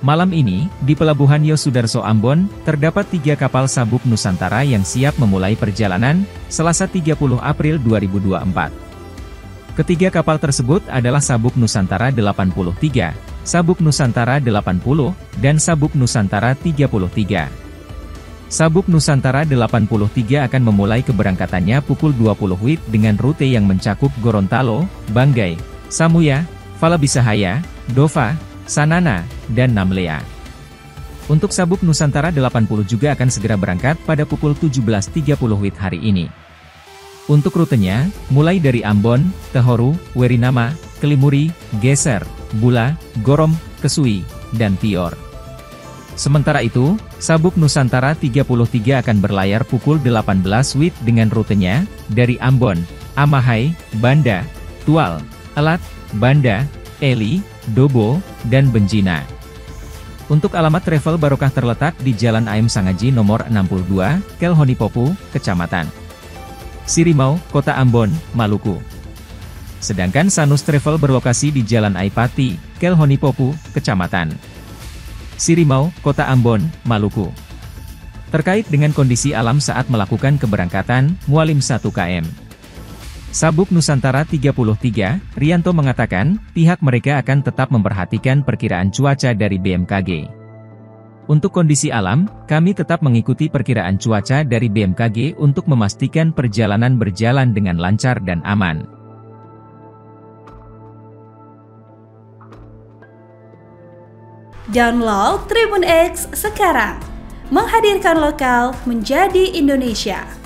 Malam ini, di Pelabuhan Yosudarso Ambon, terdapat 3 kapal sabuk Nusantara yang siap memulai perjalanan, Selasa 30 April 2024. Ketiga kapal tersebut adalah Sabuk Nusantara 83, Sabuk Nusantara 80, dan Sabuk Nusantara 33. Sabuk Nusantara 83 akan memulai keberangkatannya pukul 20 WIB dengan rute yang mencakup Gorontalo, Banggai, Samuya, Falabisahaya, Dova, Sanana, dan Namlea. Untuk Sabuk Nusantara 80 juga akan segera berangkat pada pukul 17.30 WIB hari ini. Untuk rutenya, mulai dari Ambon, Tehoru, Werinama, Kelimuri, Geser, Bula, Gorom, Kesui, dan Pior. Sementara itu, Sabuk Nusantara 33 akan berlayar pukul 18 WIB dengan rutenya, dari Ambon, Amahai, Banda, Tual, Elat, Banda, Eli, Dobo, dan Benjina. Untuk alamat Travel Barokah terletak di Jalan Aem Sangaji nomor 62, Kelhonipopu, Kecamatan Sirimau, Kota Ambon, Maluku. Sedangkan Sanus Travel berlokasi di Jalan Aipati, Kelhonipopu, Kecamatan Sirimau, Kota Ambon, Maluku. Terkait dengan kondisi alam saat melakukan keberangkatan, Mualim 1 KM Sabuk Nusantara 33, Rianto mengatakan, pihak mereka akan tetap memperhatikan perkiraan cuaca dari BMKG. Untuk kondisi alam, kami tetap mengikuti perkiraan cuaca dari BMKG untuk memastikan perjalanan berjalan dengan lancar dan aman. Download Tribun X sekarang, menghadirkan lokal menjadi Indonesia.